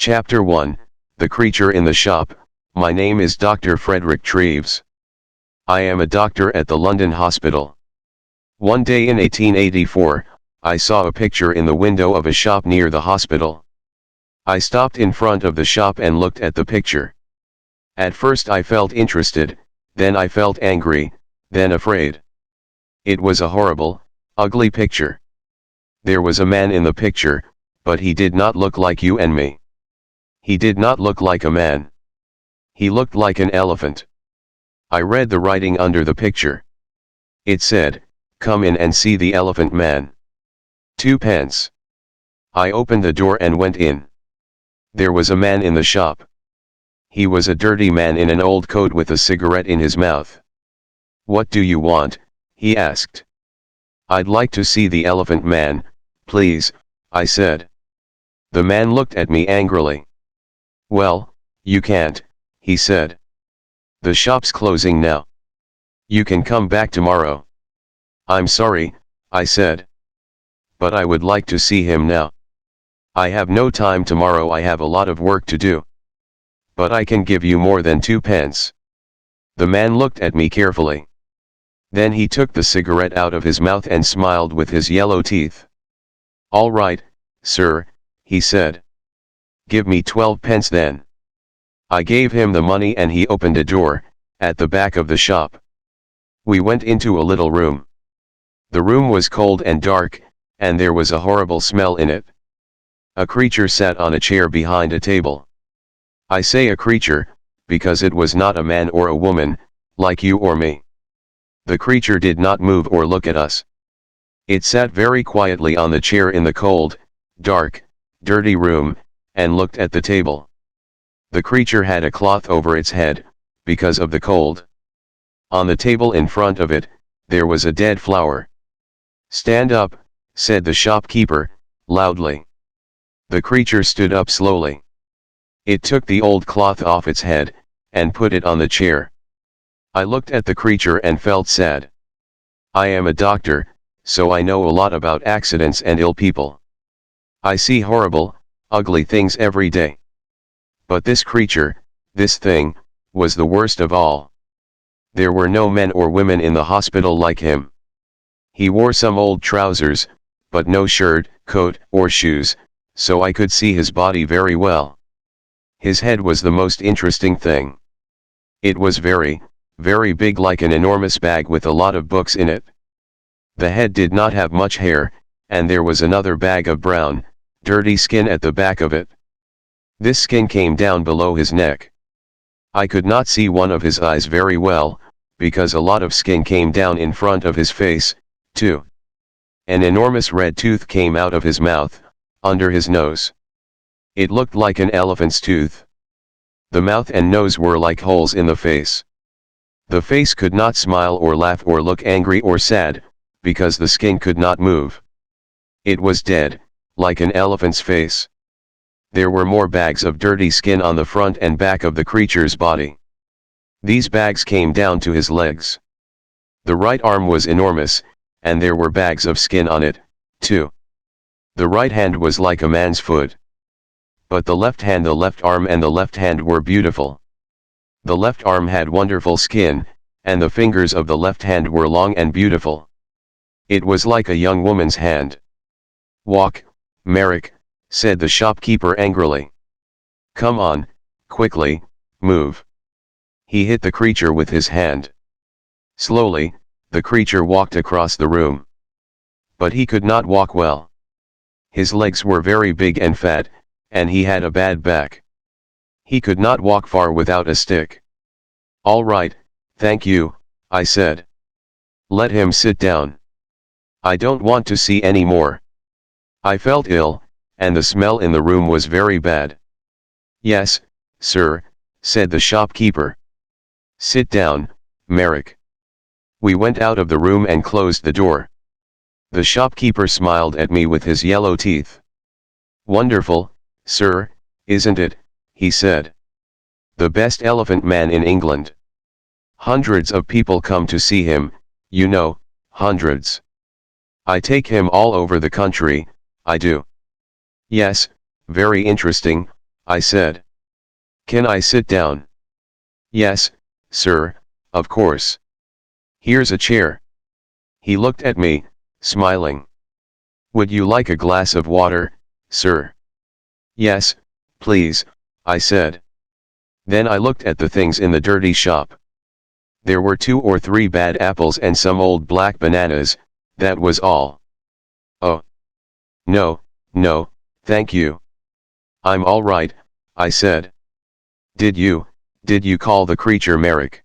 Chapter 1, The Creature in the Shop. My name is Dr. Frederick Treves. I am a doctor at the London hospital. One day in 1884, I saw a picture in the window of a shop near the hospital. I stopped in front of the shop and looked at the picture. At first I felt interested, then I felt angry, then afraid. It was a horrible, ugly picture. There was a man in the picture, but he did not look like you and me. He did not look like a man. He looked like an elephant. I read the writing under the picture. It said, "Come in and see the elephant man. 2 pence." I opened the door and went in. There was a man in the shop. He was a dirty man in an old coat with a cigarette in his mouth. "What do you want?" he asked. "I'd like to see the elephant man, please," I said. The man looked at me angrily. "Well, you can't," he said. "The shop's closing now. You can come back tomorrow." "I'm sorry," I said. "But I would like to see him now. I have no time tomorrow, I have a lot of work to do. But I can give you more than 2 pence. The man looked at me carefully. Then he took the cigarette out of his mouth and smiled with his yellow teeth. "All right, sir," he said. "Give me 12 pence then." I gave him the money and he opened a door, at the back of the shop. We went into a little room. The room was cold and dark, and there was a horrible smell in it. A creature sat on a chair behind a table. I say a creature, because it was not a man or a woman, like you or me. The creature did not move or look at us. It sat very quietly on the chair in the cold, dark, dirty room, and looked at the table. The creature had a cloth over its head, because of the cold. On the table in front of it, there was a dead flower. "Stand up," said the shopkeeper, loudly. The creature stood up slowly. It took the old cloth off its head, and put it on the chair. I looked at the creature and felt sad. I am a doctor, so I know a lot about accidents and ill people. I see horrible, ugly things every day. But this creature, this thing, was the worst of all. There were no men or women in the hospital like him. He wore some old trousers, but no shirt, coat, or shoes, so I could see his body very well. His head was the most interesting thing. It was very, very big, like an enormous bag with a lot of books in it. The head did not have much hair, and there was another bag of brown, dirty skin at the back of it. This skin came down below his neck. I could not see one of his eyes very well, because a lot of skin came down in front of his face, too. An enormous red tooth came out of his mouth, under his nose. It looked like an elephant's tooth. The mouth and nose were like holes in the face. The face could not smile or laugh or look angry or sad, because the skin could not move. It was dead, like an elephant's face. There were more bags of dirty skin on the front and back of the creature's body. These bags came down to his legs. The right arm was enormous, and there were bags of skin on it, too. The right hand was like a man's foot. But the left hand, the left arm and the left hand were beautiful. The left arm had wonderful skin, and the fingers of the left hand were long and beautiful. It was like a young woman's hand. "Walk, Merrick," said the shopkeeper angrily. "Come on, quickly, move." He hit the creature with his hand. Slowly, the creature walked across the room. But he could not walk well. His legs were very big and fat, and he had a bad back. He could not walk far without a stick. "All right, thank you," I said. "Let him sit down. I don't want to see any more." I felt ill, and the smell in the room was very bad. "Yes, sir," said the shopkeeper. "Sit down, Merrick." We went out of the room and closed the door. The shopkeeper smiled at me with his yellow teeth. "Wonderful, sir, isn't it?" he said. "The best elephant man in England. Hundreds of people come to see him, you know, hundreds. I take him all over the country, I do." "Yes, very interesting," I said. Can I sit down? Yes, sir, of course. Here's a chair. He looked at me, smiling. Would you like a glass of water, sir? Yes, please, I said. Then I looked at the things in the dirty shop. There were 2 or 3 bad apples and some old black bananas, that was all. Oh. No, no, thank you. I'm all right, I said. Did you call the creature Merrick?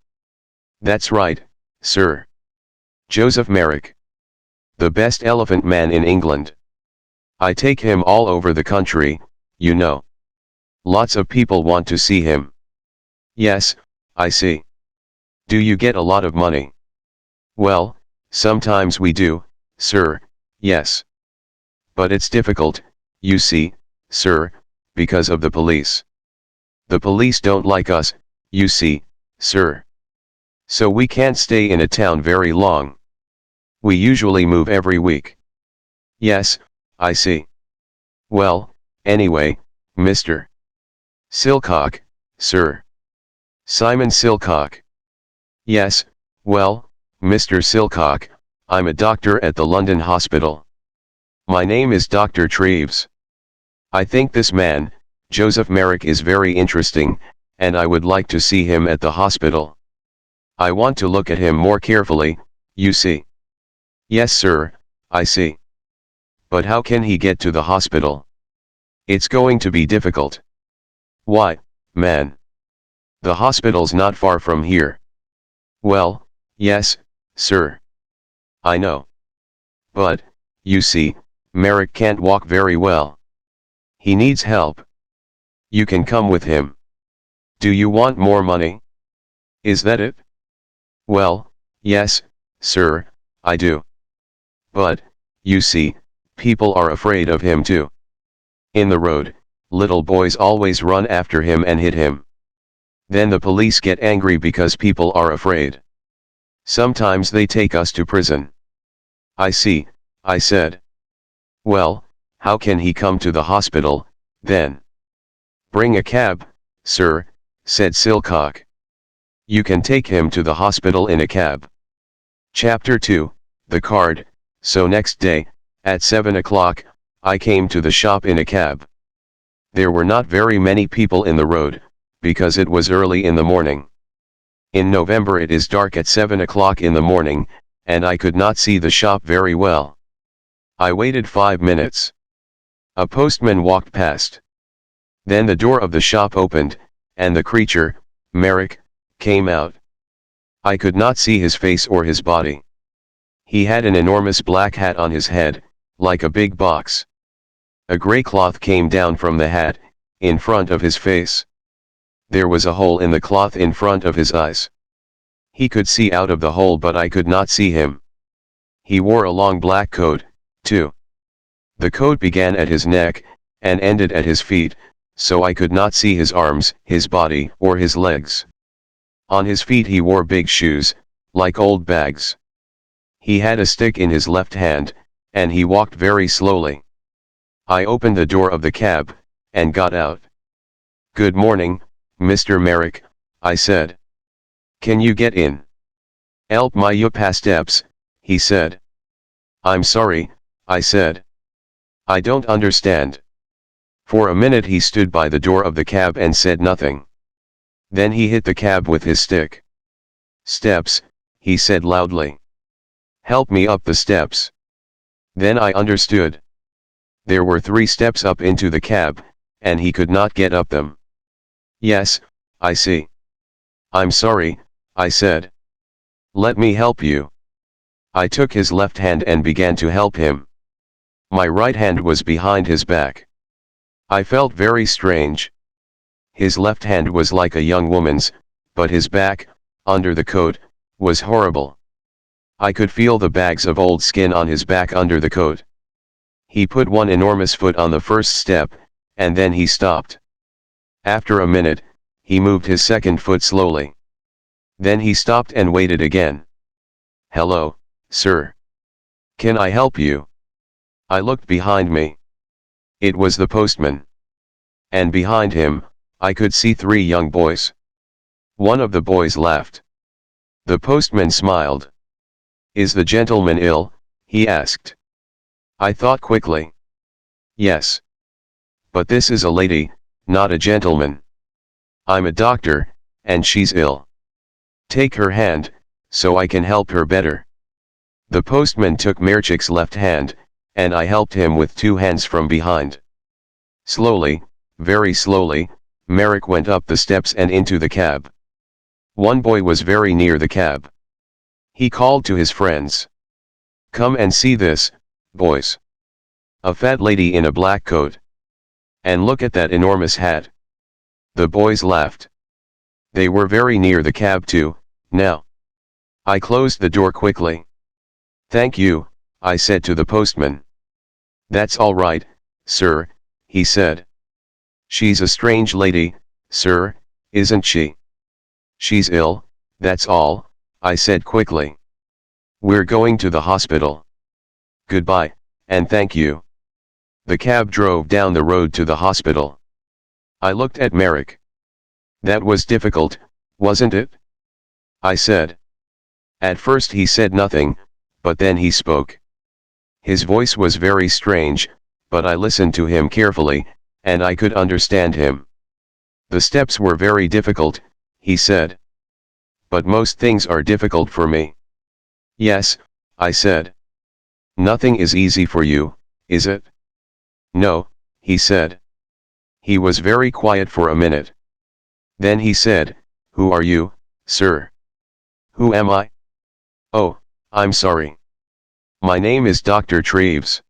That's right, sir. Joseph Merrick. The best elephant man in England. I take him all over the country, you know. Lots of people want to see him. Yes, I see. Do you get a lot of money? Well, sometimes we do, sir, yes. But it's difficult, you see, sir, because of the police. The police don't like us, you see, sir. So we can't stay in a town very long. We usually move every week. Yes, I see. Well, anyway, Mr. Silcock, sir. Simon Silcock. Yes, well, Mr. Silcock, I'm a doctor at the London hospital. My name is Dr. Treves. I think this man, Joseph Merrick, is very interesting, and I would like to see him at the hospital. I want to look at him more carefully, you see. Yes, sir, I see. But how can he get to the hospital? It's going to be difficult. Why, man? The hospital's not far from here. Well, yes, sir. I know. But, you see, Merrick can't walk very well. He needs help. You can come with him. Do you want more money? Is that it? Well, yes, sir, I do. But, you see, people are afraid of him too. In the road, little boys always run after him and hit him. Then the police get angry because people are afraid. Sometimes they take us to prison. I see, I said. Well, how can he come to the hospital, then? Bring a cab, sir, said Silcock. You can take him to the hospital in a cab. Chapter 2, The Card. So next day, at 7 o'clock, I came to the shop in a cab. There were not very many people in the road, because it was early in the morning. In November it is dark at 7 o'clock in the morning, and I could not see the shop very well. I waited 5 minutes. A postman walked past. Then the door of the shop opened, and the creature, Merrick, came out. I could not see his face or his body. He had an enormous black hat on his head, like a big box. A grey cloth came down from the hat, in front of his face. There was a hole in the cloth in front of his eyes. He could see out of the hole, but I could not see him. He wore a long black coat, too. The coat began at his neck, and ended at his feet, so I could not see his arms, his body, or his legs. On his feet he wore big shoes, like old bags. He had a stick in his left hand, and he walked very slowly. I opened the door of the cab, and got out. Good morning, Mr. Merrick, I said. Can you get in? Help me up the steps, he said. I'm sorry, I said. I don't understand. For a minute he stood by the door of the cab and said nothing. Then he hit the cab with his stick. Steps, he said loudly. Help me up the steps. Then I understood. There were 3 steps up into the cab, and he could not get up them. Yes, I see. I'm sorry, I said. Let me help you. I took his left hand and began to help him. My right hand was behind his back. I felt very strange. His left hand was like a young woman's, but his back, under the coat, was horrible. I could feel the bags of old skin on his back under the coat. He put one enormous foot on the first step, and then he stopped. After a minute, he moved his second foot slowly. Then he stopped and waited again. Hello, sir. Can I help you? I looked behind me. It was the postman. and behind him, I could see 3 young boys. One of the boys laughed. The postman smiled. "Is the gentleman ill?" he asked. I thought quickly. Yes. But this is a lady, not a gentleman. I'm a doctor, and she's ill. Take her hand, so I can help her better. The postman took Merrick's left hand, and I helped him with 2 hands from behind. Slowly, very slowly, Merrick went up the steps and into the cab. One boy was very near the cab. He called to his friends. "Come and see this, boys. A fat lady in a black coat. And look at that enormous hat." The boys laughed. They were very near the cab too, now. I closed the door quickly. "Thank you," I said to the postman. "That's all right, sir," he said. "She's a strange lady, sir, isn't she?" "She's ill, that's all," I said quickly. "We're going to the hospital. Goodbye, and thank you." The cab drove down the road to the hospital. I looked at Merrick. "That was difficult, wasn't it?" I said. At first he said nothing, but then he spoke. His voice was very strange, but I listened to him carefully, and I could understand him. "The steps were very difficult," he said. "But most things are difficult for me." "Yes," I said. "Nothing is easy for you, is it?" "No," he said. He was very quiet for a minute. Then he said, "Who are you, sir?" "Who am I? Oh, I'm sorry. My name is Dr. Treves.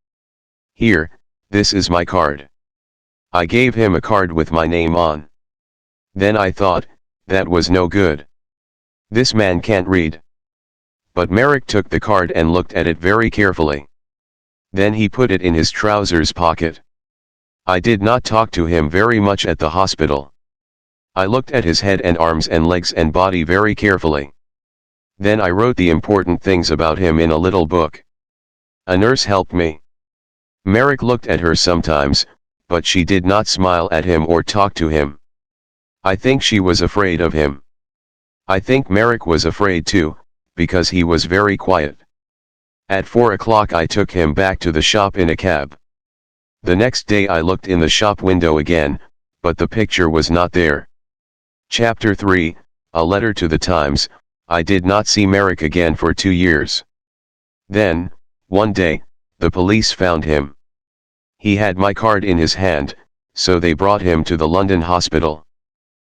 Here, this is my card." I gave him a card with my name on. Then I thought, that was no good. This man can't read. But Merrick took the card and looked at it very carefully. Then he put it in his trousers pocket. I did not talk to him very much at the hospital. I looked at his head and arms and legs and body very carefully. Then I wrote the important things about him in a little book. A nurse helped me. Merrick looked at her sometimes, but she did not smile at him or talk to him. I think she was afraid of him. I think Merrick was afraid too, because he was very quiet. At 4 o'clock I took him back to the shop in a cab. The next day I looked in the shop window again, but the picture was not there. Chapter 3, A Letter to the Times. I did not see Merrick again for 2 years. Then, one day, the police found him. He had my card in his hand, so they brought him to the London hospital.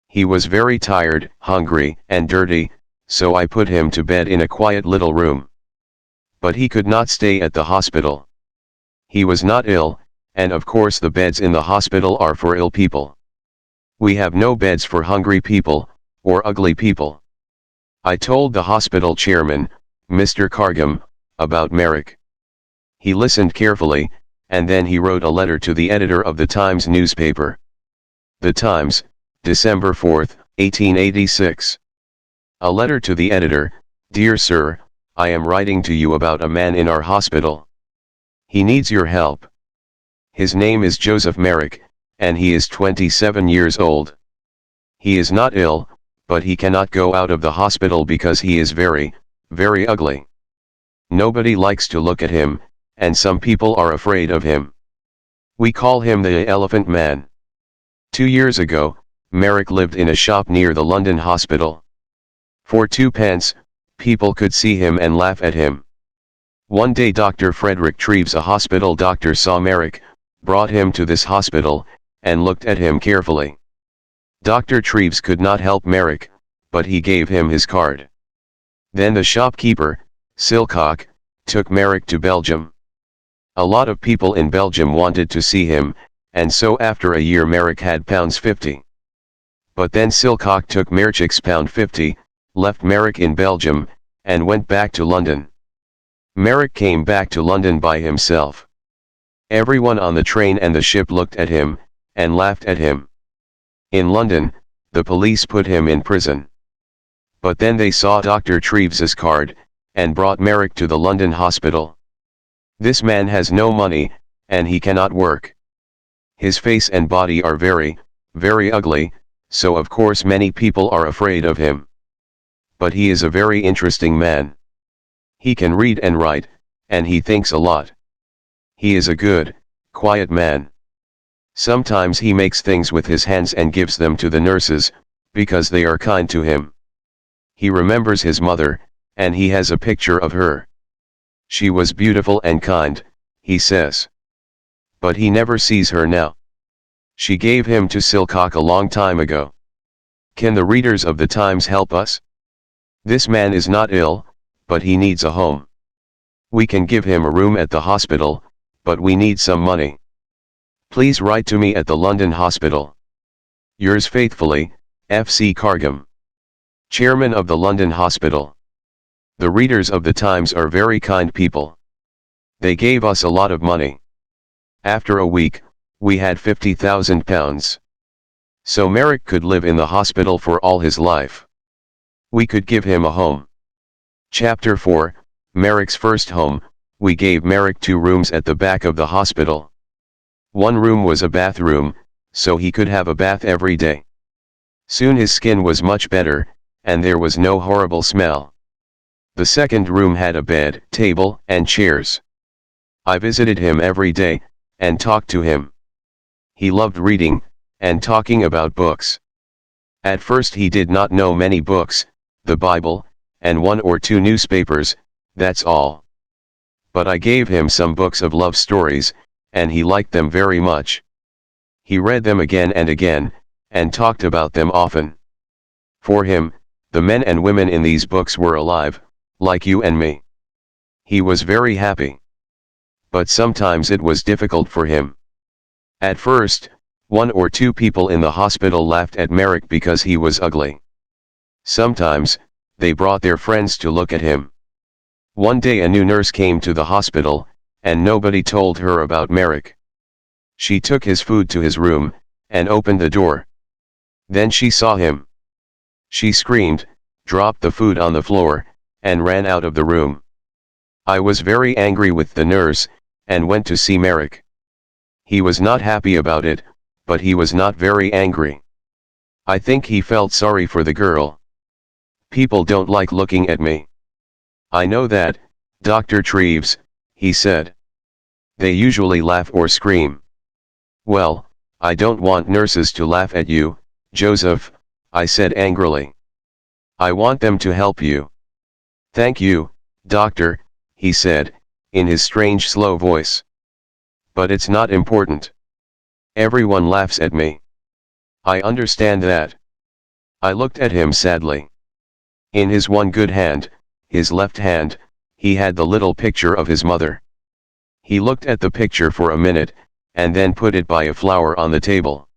He was very tired, hungry, and dirty, so I put him to bed in a quiet little room. But he could not stay at the hospital. He was not ill, and of course the beds in the hospital are for ill people. We have no beds for hungry people, or ugly people. I told the hospital chairman, Mr. Cargam, about Merrick. He listened carefully, and then he wrote a letter to the editor of the Times newspaper. The Times, December 4, 1886. A letter to the editor. Dear Sir, I am writing to you about a man in our hospital. He needs your help. His name is Joseph Merrick, and he is 27 years old. He is not ill, but he cannot go out of the hospital because he is very, very ugly. Nobody likes to look at him, and some people are afraid of him. We call him the Elephant Man. 2 years ago, Merrick lived in a shop near the London hospital. For 2 pence, people could see him and laugh at him. One day Dr. Frederick Treves, a hospital doctor, saw Merrick, brought him to this hospital, and looked at him carefully. Dr. Treves could not help Merrick, but he gave him his card. Then the shopkeeper, Silcock, took Merrick to Belgium. A lot of people in Belgium wanted to see him, and so after a year Merrick had £50. But then Silcock took Merrick's £50, left Merrick in Belgium, and went back to London. Merrick came back to London by himself. Everyone on the train and the ship looked at him, and laughed at him. In London, the police put him in prison. But then they saw Dr. Treves's card, and brought Merrick to the London hospital. This man has no money, and he cannot work. His face and body are very, very ugly, so of course many people are afraid of him. But he is a very interesting man. He can read and write, and he thinks a lot. He is a good, quiet man. Sometimes he makes things with his hands and gives them to the nurses, because they are kind to him. He remembers his mother, and he has a picture of her. She was beautiful and kind, he says. But he never sees her now. She gave him to Silcock a long time ago. Can the readers of the Times help us? This man is not ill, but he needs a home. We can give him a room at the hospital, but we need some money. Please write to me at the London Hospital. Yours faithfully, F.C. Cargham, Chairman of the London Hospital. The readers of the Times are very kind people. They gave us a lot of money. After a week, we had £50,000. So Merrick could live in the hospital for all his life. We could give him a home. Chapter 4, Merrick's first home. We gave Merrick 2 rooms at the back of the hospital. One room was a bathroom, so he could have a bath every day. Soon his skin was much better, and there was no horrible smell. The second room had a bed, table, and chairs. I visited him every day, and talked to him. He loved reading, and talking about books. At first he did not know many books, the Bible, and 1 or 2 newspapers, that's all. But I gave him some books of love stories, and he liked them very much. He read them again and again, and talked about them often. For him, the men and women in these books were alive, like you and me. He was very happy. But sometimes it was difficult for him. At first, 1 or 2 people in the hospital laughed at Merrick because he was ugly. Sometimes, they brought their friends to look at him. One day a new nurse came to the hospital, and nobody told her about Merrick. She took his food to his room, and opened the door. Then she saw him. She screamed, dropped the food on the floor, and ran out of the room. I was very angry with the nurse, and went to see Merrick. He was not happy about it, but he was not very angry. I think he felt sorry for the girl. People don't like looking at me. I know that, Dr. Treves, he said. They usually laugh or scream. Well, I don't want nurses to laugh at you, Joseph, I said angrily. I want them to help you. Thank you, doctor, he said, in his strange slow voice. But it's not important. Everyone laughs at me. I understand that. I looked at him sadly. In his one good hand, his left hand, he had the little picture of his mother. He looked at the picture for a minute, and then put it by a flower on the table.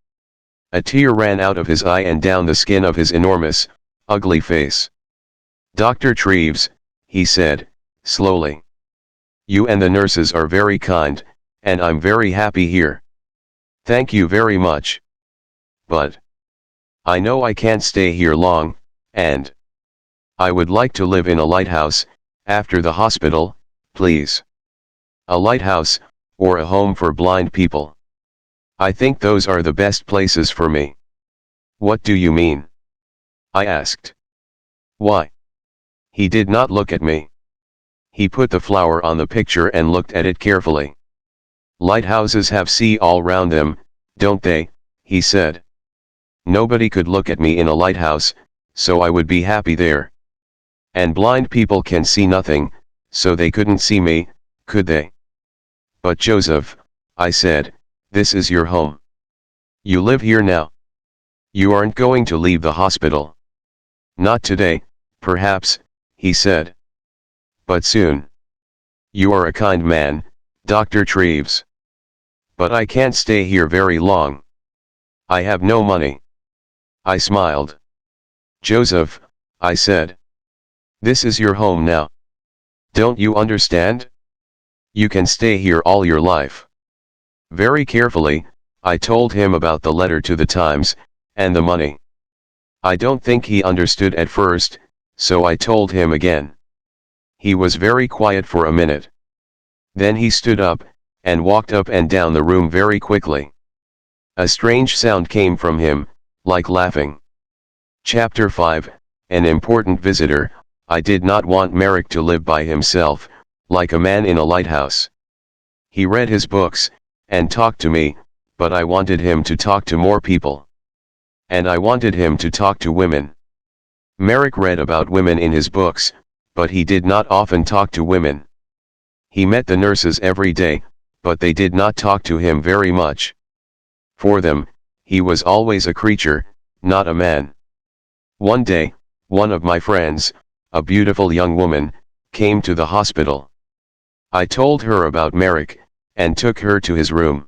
A tear ran out of his eye and down the skin of his enormous, ugly face. Dr. Treves, he said, slowly. You and the nurses are very kind, and I'm very happy here. Thank you very much. But I know I can't stay here long, and I would like to live in a lighthouse, after the hospital, please. A lighthouse, or a home for blind people. I think those are the best places for me. What do you mean? I asked. Why? He did not look at me. He put the flower on the picture and looked at it carefully. Lighthouses have sea all round them, don't they? He said. Nobody could look at me in a lighthouse, so I would be happy there. And blind people can see nothing, so they couldn't see me, could they? But Joseph, I said, this is your home. You live here now. You aren't going to leave the hospital. Not today, perhaps, he said. But soon. You are a kind man, Dr. Treves. But I can't stay here very long. I have no money. I smiled. Joseph, I said. This is your home now. Don't you understand? You can stay here all your life. Very carefully, I told him about the letter to the Times, and the money. I don't think he understood at first, so I told him again. He was very quiet for a minute. Then he stood up, and walked up and down the room very quickly. A strange sound came from him, like laughing. Chapter 5, An important visitor. I did not want Merrick to live by himself, like a man in a lighthouse. He read his books, and talked to me, but I wanted him to talk to more people. And I wanted him to talk to women. Merrick read about women in his books, but he did not often talk to women. He met the nurses every day, but they did not talk to him very much. For them, he was always a creature, not a man. One day, one of my friends, a beautiful young woman, came to the hospital. I told her about Merrick, and took her to his room.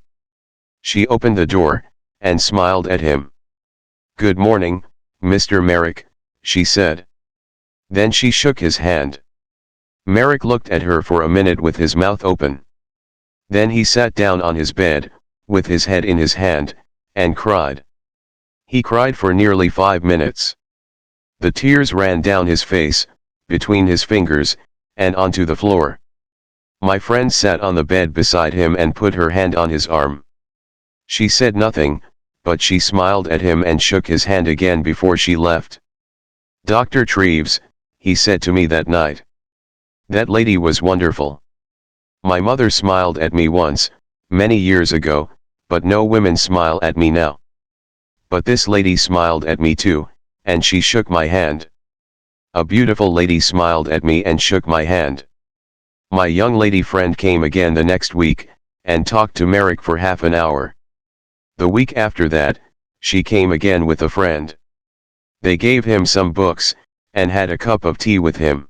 She opened the door, and smiled at him. "Good morning, Mr. Merrick," she said. Then she shook his hand. Merrick looked at her for a minute with his mouth open. Then he sat down on his bed, with his head in his hand, and cried. He cried for nearly 5 minutes. The tears ran down his face, between his fingers, and onto the floor. My friend sat on the bed beside him and put her hand on his arm. She said nothing, but she smiled at him and shook his hand again before she left. "Dr. Treves," he said to me that night. "That lady was wonderful. My mother smiled at me once, many years ago, but no women smile at me now. But this lady smiled at me too, and she shook my hand. A beautiful lady smiled at me and shook my hand." My young lady friend came again the next week, and talked to Merrick for half an hour. The week after that, she came again with a friend. They gave him some books, and had a cup of tea with him.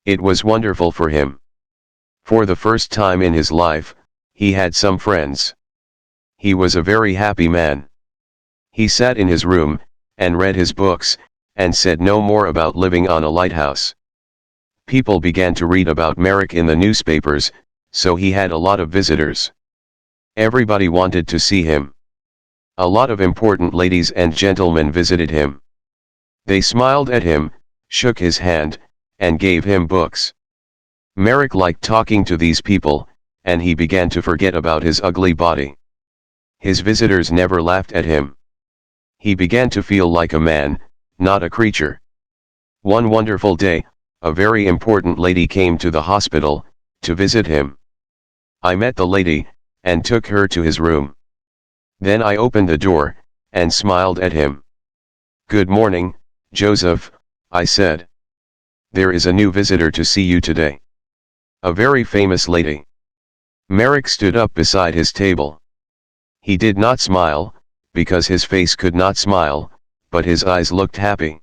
It was wonderful for him. For the first time in his life, he had some friends. He was a very happy man. He sat in his room, and read his books, and said no more about living on a lighthouse. People began to read about Merrick in the newspapers, so he had a lot of visitors. Everybody wanted to see him. A lot of important ladies and gentlemen visited him. They smiled at him, shook his hand, and gave him books. Merrick liked talking to these people, and he began to forget about his ugly body. His visitors never laughed at him. He began to feel like a man, not a creature. One wonderful day, a very important lady came to the hospital, to visit him. I met the lady, and took her to his room. Then I opened the door, and smiled at him. "Good morning, Joseph," I said. "There is a new visitor to see you today. A very famous lady." Merrick stood up beside his table. He did not smile, because his face could not smile, but his eyes looked happy.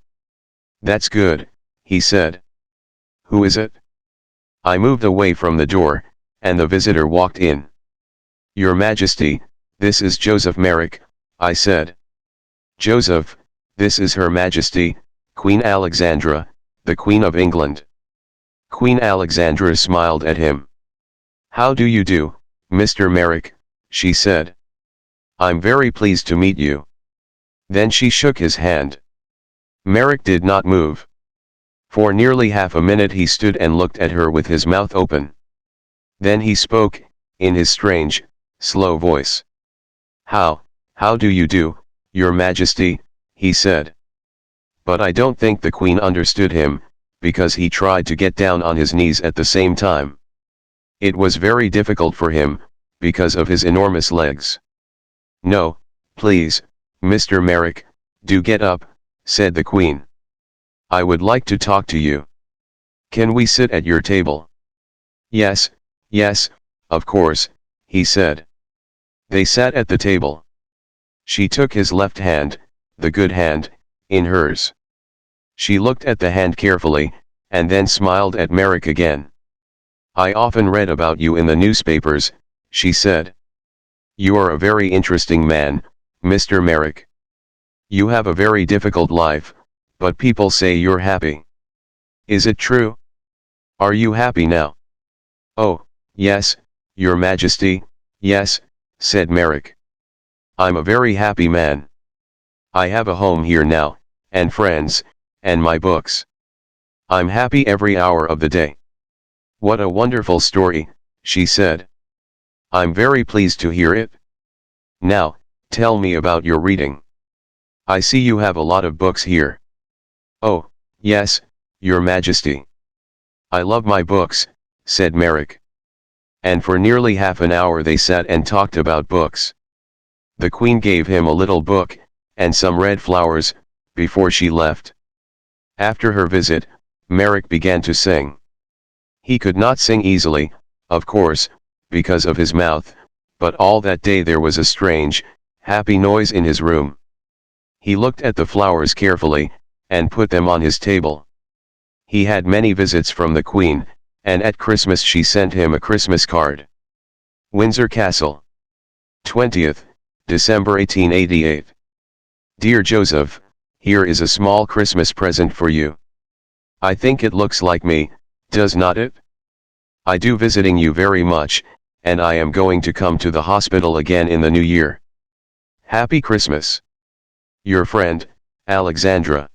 "That's good," he said. "Who is it?" I moved away from the door, and the visitor walked in. "Your Majesty, this is Joseph Merrick," I said. "Joseph, this is Her Majesty, Queen Alexandra, the Queen of England." Queen Alexandra smiled at him. "How do you do, Mr. Merrick?" she said. "I'm very pleased to meet you." Then she shook his hand. Merrick did not move. For nearly half a minute he stood and looked at her with his mouth open. Then he spoke, in his strange, slow voice. How do you do, Your Majesty," he said. But I don't think the Queen understood him, because he tried to get down on his knees at the same time. It was very difficult for him, because of his enormous legs. "No, please, Mr. Merrick, do get up," said the Queen. "I would like to talk to you. Can we sit at your table?" Yes, of course," he said. They sat at the table. She took his left hand, the good hand, in hers. She looked at the hand carefully, and then smiled at Merrick again. "I often read about you in the newspapers," she said. "You are a very interesting man, Mr. Merrick. You have a very difficult life, but people say you're happy. Is it true? Are you happy now?" "Oh, yes, Your Majesty, yes," said Merrick. "I'm a very happy man. I have a home here now, and friends, and my books. I'm happy every hour of the day." "What a wonderful story," she said. "I'm very pleased to hear it. Now, Tell me about your reading. I see you have a lot of books here. Oh, yes, Your Majesty. I love my books, said Merrick. And for nearly half an hour they sat and talked about books. The Queen gave him a little book, and some red flowers, before she left. After her visit, Merrick began to sing. He could not sing easily, of course, because of his mouth, but all that day there was a strange, happy noise in his room. He looked at the flowers carefully, and put them on his table. He had many visits from the Queen, and at Christmas she sent him a Christmas card. Windsor Castle. 20th, December 1888. Dear Joseph, here is a small Christmas present for you. I think it looks like me, does not it? I do visiting you very much, and I am going to come to the hospital again in the new year. Happy Christmas. Your friend, Alexandra.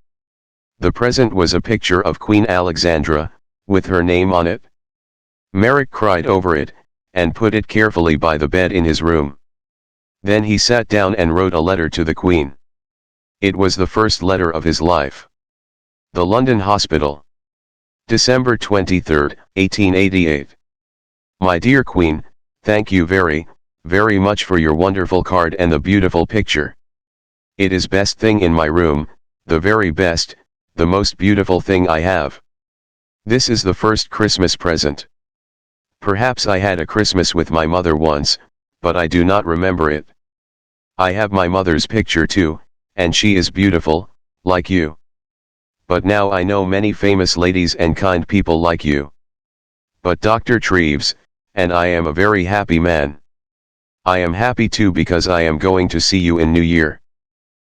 The present was a picture of Queen Alexandra, with her name on it. Merrick cried over it, and put it carefully by the bed in his room. Then he sat down and wrote a letter to the Queen. It was the first letter of his life. The London Hospital. December 23, 1888. My dear Queen, thank you very, very much for your wonderful card and the beautiful picture. It is best thing in my room, the very best, the most beautiful thing I have. This is the first Christmas present. Perhaps I had a Christmas with my mother once, but I do not remember it. I have my mother's picture too, and she is beautiful, like you. But now I know many famous ladies and kind people like you. But Dr. Treves, and I am a very happy man. I am happy too because I am going to see you in New Year.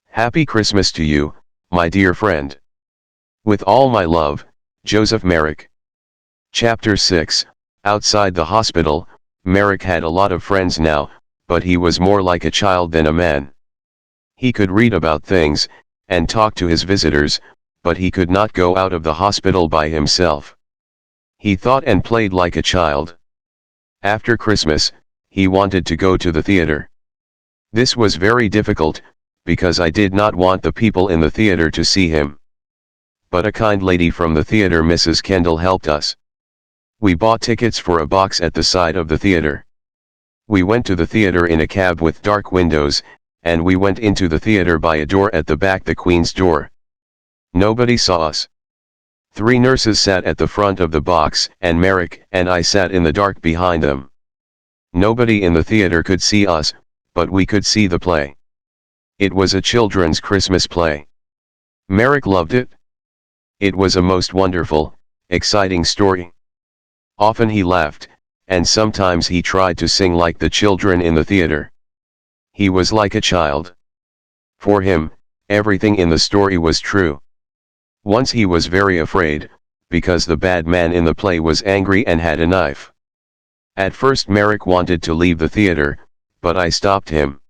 Happy Christmas to you, my dear friend. With all my love, Joseph Merrick. Chapter 6. Outside the hospital, Merrick had a lot of friends now, but he was more like a child than a man. He could read about things, and talk to his visitors, but he could not go out of the hospital by himself. He thought and played like a child. After Christmas, he wanted to go to the theater. This was very difficult, because I did not want the people in the theater to see him. But a kind lady from the theater, Mrs. Kendall, helped us. We bought tickets for a box at the side of the theater. We went to the theater in a cab with dark windows, and we went into the theater by a door at the back, the Queen's door. Nobody saw us. 3 nurses sat at the front of the box, and Merrick and I sat in the dark behind them. Nobody in the theater could see us, but we could see the play. It was a children's Christmas play. Merrick loved it. It was a most wonderful, exciting story. Often he laughed, and sometimes he tried to sing like the children in the theater. He was like a child. For him, everything in the story was true. Once he was very afraid, because the bad man in the play was angry and had a knife. At first Merrick wanted to leave the theater, but I stopped him.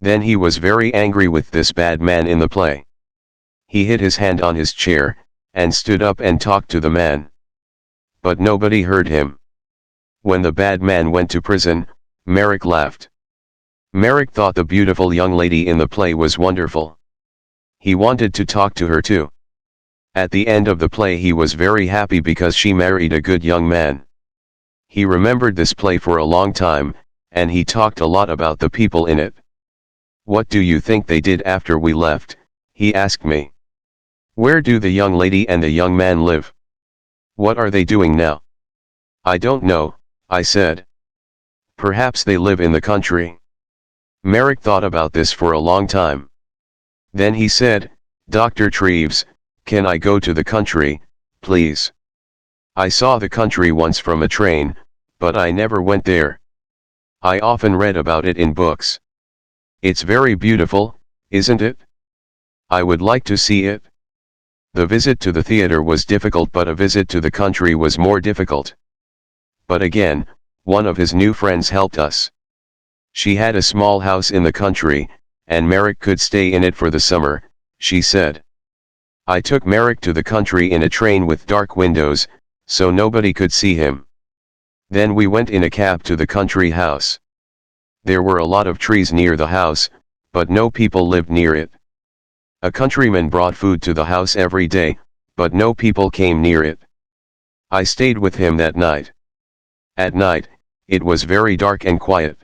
Then he was very angry with this bad man in the play. He hit his hand on his chair, and stood up and talked to the man. But nobody heard him. When the bad man went to prison, Merrick laughed. Merrick thought the beautiful young lady in the play was wonderful. He wanted to talk to her too. At the end of the play he was very happy because she married a good young man. He remembered this play for a long time, and he talked a lot about the people in it. What do you think they did after we left? He asked me. Where do the young lady and the young man live? What are they doing now? I don't know, I said. Perhaps they live in the country. Merrick thought about this for a long time. Then he said, Dr. Treves, can I go to the country, please? I saw the country once from a train, but I never went there. I often read about it in books. It's very beautiful, isn't it? I would like to see it. The visit to the theater was difficult, but a visit to the country was more difficult. But again, one of his new friends helped us. She had a small house in the country, and Merrick could stay in it for the summer, she said. I took Merrick to the country in a train with dark windows, so nobody could see him. Then we went in a cab to the country house. There were a lot of trees near the house, but no people lived near it. A countryman brought food to the house every day, but no people came near it. I stayed with him that night. At night, it was very dark and quiet.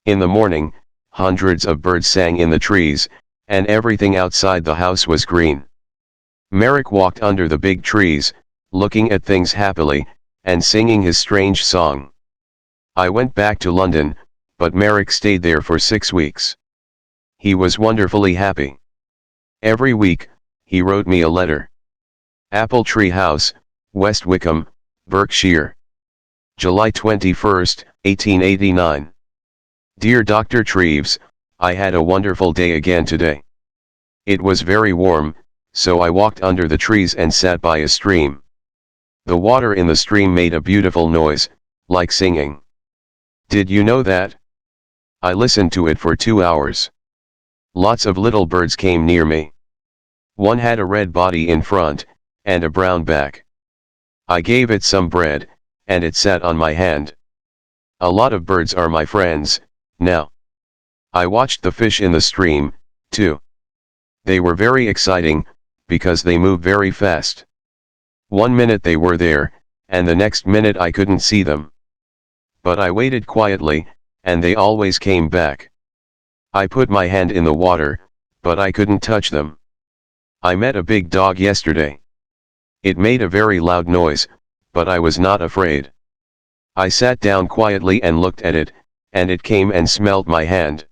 In the morning, hundreds of birds sang in the trees, and everything outside the house was green. Merrick walked under the big trees, looking at things happily, and singing his strange song. I went back to London, but Merrick stayed there for 6 weeks. He was wonderfully happy. Every week, he wrote me a letter. Apple Tree House, West Wickham, Berkshire. July 21, 1889. Dear Dr. Treves, I had a wonderful day again today. It was very warm, so I walked under the trees and sat by a stream. The water in the stream made a beautiful noise, like singing. Did you know that? I listened to it for 2 hours. Lots of little birds came near me. One had a red body in front, and a brown back. I gave it some bread, and it sat on my hand. A lot of birds are my friends, now. I watched the fish in the stream, too. They were very exciting, because they moved very fast. 1 minute they were there, and the next minute I couldn't see them. But I waited quietly, and they always came back. I put my hand in the water, but I couldn't touch them. I met a big dog yesterday. It made a very loud noise, but I was not afraid. I sat down quietly and looked at it, and it came and smelled my hand.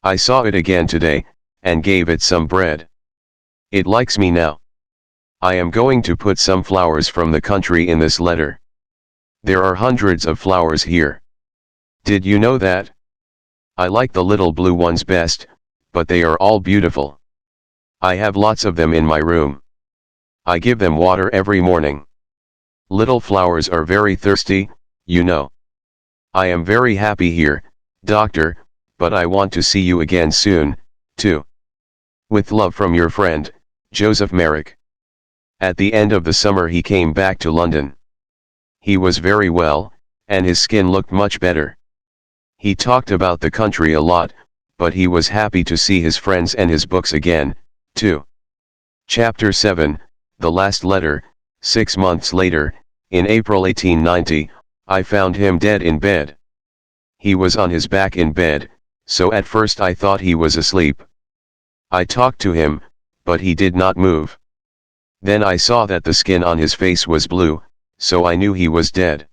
I saw it again today, and gave it some bread. It likes me now. I am going to put some flowers from the country in this letter. There are hundreds of flowers here. Did you know that? I like the little blue ones best, but they are all beautiful. I have lots of them in my room. I give them water every morning. Little flowers are very thirsty, you know. I am very happy here, doctor, but I want to see you again soon, too. With love from your friend, Joseph Merrick. At the end of the summer he came back to London. He was very well, and his skin looked much better. He talked about the country a lot, but he was happy to see his friends and his books again, too. Chapter 7, The Last Letter. 6 months later, in April 1890, I found him dead in bed. He was on his back in bed, so at first I thought he was asleep. I talked to him, but he did not move. Then I saw that the skin on his face was blue, so I knew he was dead.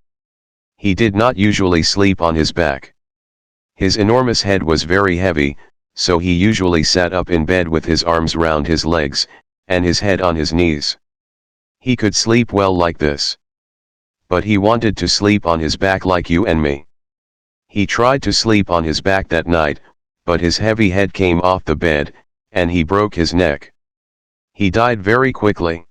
He did not usually sleep on his back. His enormous head was very heavy, so he usually sat up in bed with his arms round his legs, and his head on his knees. He could sleep well like this. But he wanted to sleep on his back like you and me. He tried to sleep on his back that night, but his heavy head came off the bed, and he broke his neck. He died very quickly.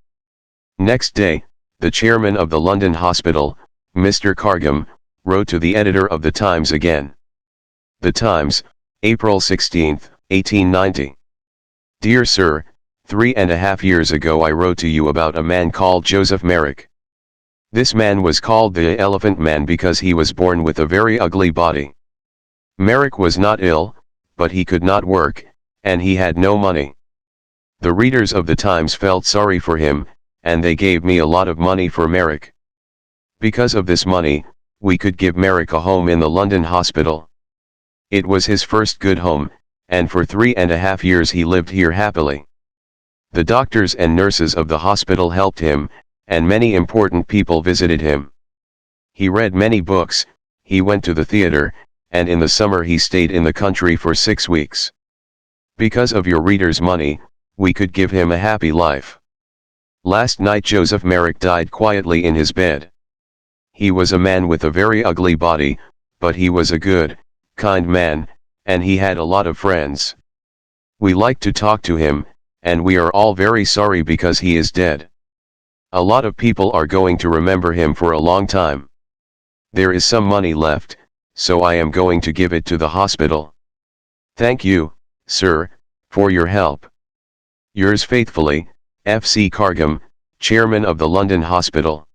Next day, the chairman of the London hospital, Mr. Cargham, wrote to the editor of the Times again. The Times, April 16, 1890. Dear Sir, 3.5 years ago I wrote to you about a man called Joseph Merrick. This man was called the Elephant Man because he was born with a very ugly body. Merrick was not ill, but he could not work, and he had no money. The readers of the Times felt sorry for him, and they gave me a lot of money for Merrick. Because of this money, we could give Merrick a home in the London hospital. It was his first good home, and for 3.5 years he lived here happily. The doctors and nurses of the hospital helped him, and many important people visited him. He read many books, he went to the theater, and in the summer he stayed in the country for 6 weeks. Because of your readers' money, we could give him a happy life. Last night Joseph Merrick died quietly in his bed. He was a man with a very ugly body, but he was a good, kind man, and he had a lot of friends. We like to talk to him, and we are all very sorry because he is dead. A lot of people are going to remember him for a long time. There is some money left, so I am going to give it to the hospital. Thank you, sir, for your help. Yours faithfully, F. C. Cargham, Chairman of the London Hospital.